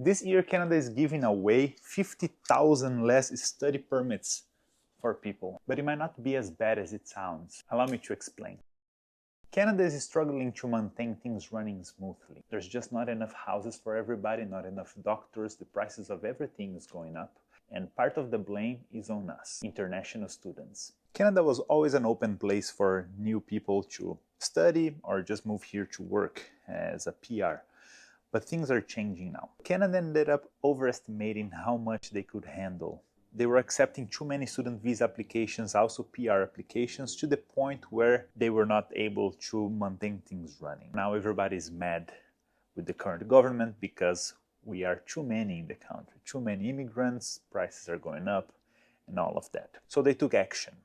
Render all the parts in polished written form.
This year Canada is giving away 50,000 less study permits for people, but it might not be as bad as it sounds. Allow me to explain. Canada is struggling to maintain things running smoothly. There's just not enough houses for everybody, not enough doctors, the prices of everything is going up, and part of the blame is on us, international students. Canada was always an open place for new people to study or just move here to work as a PR. But things are changing now. Canada ended up overestimating how much they could handle. They were accepting too many student visa applications, also PR applications, to the point where they were not able to maintain things running. Now everybody's mad with the current government because we are too many in the country, too many immigrants, prices are going up, and all of that. So they took action.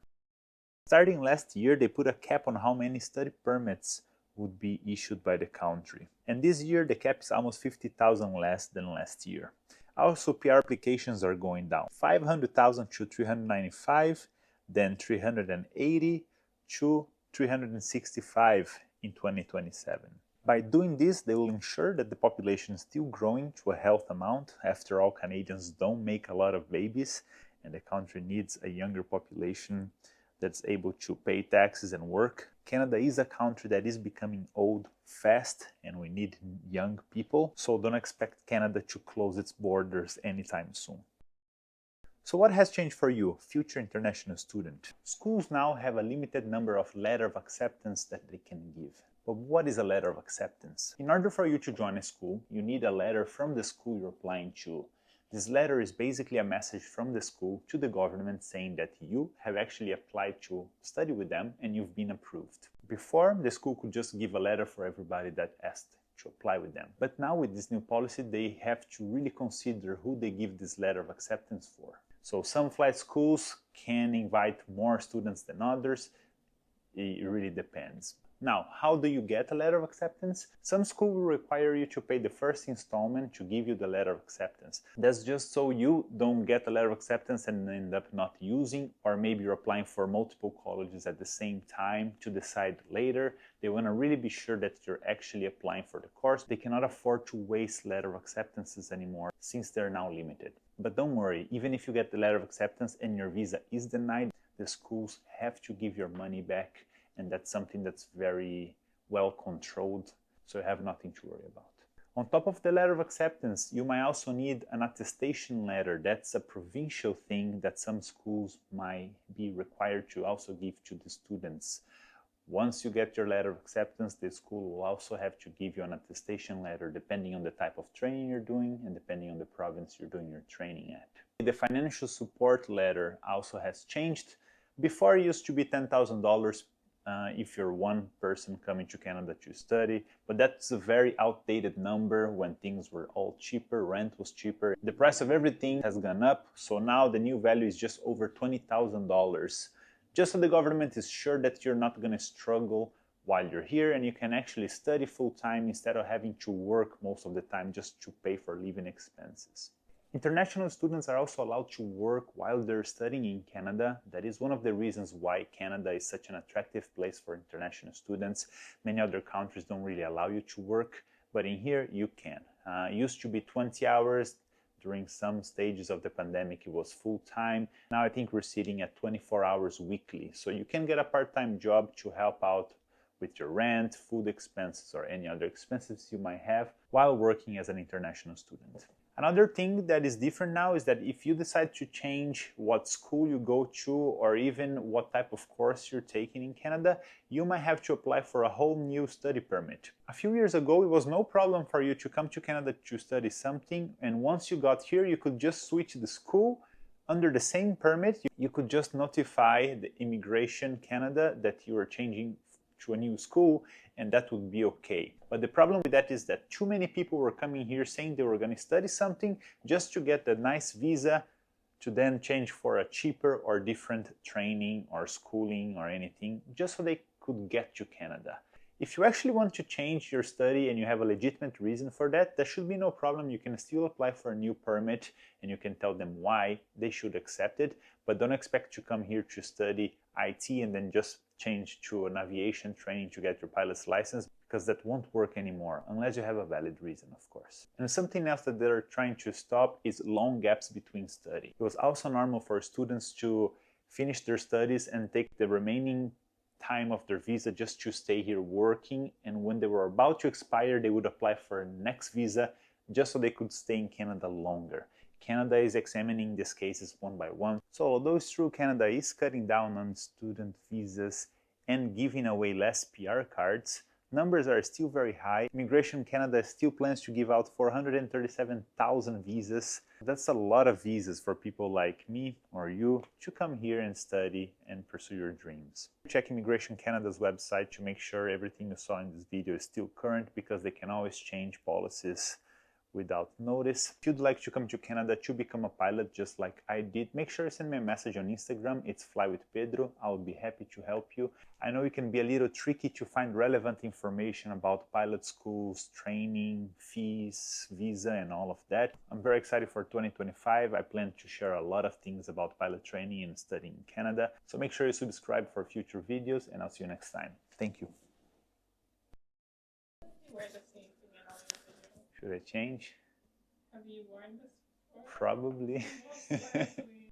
Starting last year, they put a cap on how many study permits would be issued by the country. And this year, the cap is almost 50,000 less than last year. Also, PR applications are going down. 500,000 to 395, then 380 to 365 in 2027. By doing this, they will ensure that the population is still growing to a healthy amount. After all, Canadians don't make a lot of babies, and the country needs a younger population that's able to pay taxes and work. Canada is a country that is becoming old fast, and we need young people, so don't expect Canada to close its borders anytime soon. So what has changed for you, future international student? Schools now have a limited number of letters of acceptance that they can give. But what is a letter of acceptance? In order for you to join a school, you need a letter from the school you're applying to. This letter is basically a message from the school to the government saying that you have actually applied to study with them and you've been approved. Before, the school could just give a letter for everybody that asked to apply with them. But now with this new policy, they have to really consider who they give this letter of acceptance for. So some flight schools can invite more students than others. It really depends. Now, how do you get a letter of acceptance? Some schools will require you to pay the first installment to give you the letter of acceptance. That's just so you don't get a letter of acceptance and end up not using, or maybe you're applying for multiple colleges at the same time to decide later. They want to really be sure that you're actually applying for the course. They cannot afford to waste letter of acceptances anymore since they're now limited. But don't worry, even if you get the letter of acceptance and your visa is denied, the schools have to give your money back. And that's something that's very well controlled, so you have nothing to worry about. On top of the letter of acceptance, you might also need an attestation letter. That's a provincial thing that some schools might be required to also give to the students. Once you get your letter of acceptance, the school will also have to give you an attestation letter depending on the type of training you're doing and depending on the province you're doing your training at. The financial support letter also has changed. Before it used to be $10,000 if you're one person coming to Canada to study, but that's a very outdated number. When things were all cheaper, rent was cheaper, the price of everything has gone up, so now the new value is just over $20,000. Just so the government is sure that you're not going to struggle while you're here and you can actually study full-time instead of having to work most of the time just to pay for living expenses. International students are also allowed to work while they're studying in Canada. That is one of the reasons why Canada is such an attractive place for international students. Many other countries don't really allow you to work, but in here you can. It used to be 20 hours. During some stages of the pandemic, it was full-time. Now I think we're sitting at 24 hours weekly. So you can get a part-time job to help out with your rent, food expenses, or any other expenses you might have while working as an international student. Another thing that is different now is that if you decide to change what school you go to or even what type of course you're taking in Canada, you might have to apply for a whole new study permit. A few years ago, it was no problem for you to come to Canada to study something, and once you got here, you could just switch the school. Under the same permit, you could just notify the Immigration Canada that you are changing to a new school, and that would be okay. But the problem with that is that too many people were coming here saying they were going to study something just to get a nice visa to then change for a cheaper or different training or schooling or anything, just so they could get to Canada. If you actually want to change your study and you have a legitimate reason for that, there should be no problem. You can still apply for a new permit and you can tell them why they should accept it, but don't expect to come here to study IT and then just change to an aviation training to get your pilot's license, because that won't work anymore, unless you have a valid reason, of course. And something else that they're trying to stop is long gaps between study. It was also normal for students to finish their studies and take the remaining time of their visa just to stay here working, and when they were about to expire, they would apply for a next visa just so they could stay in Canada longer. Canada is examining these cases one by one. So although it's true Canada is cutting down on student visas and giving away less PR cards, numbers are still very high. Immigration Canada still plans to give out 437,000 visas. That's a lot of visas for people like me or you to come here and study and pursue your dreams. Check Immigration Canada's website to make sure everything you saw in this video is still current, because they can always change policies without notice. If you'd like to come to Canada to become a pilot just like I did, make sure you send me a message on Instagram. It's Fly with Pedro. I'll be happy to help you. I know it can be a little tricky to find relevant information about pilot schools, training, fees, visa, and all of that. I'm very excited for 2025. I plan to share a lot of things about pilot training and studying in Canada. So make sure you subscribe for future videos, and I'll see you next time. Thank you. Should I change? Have you worn this before? Probably. Most likely.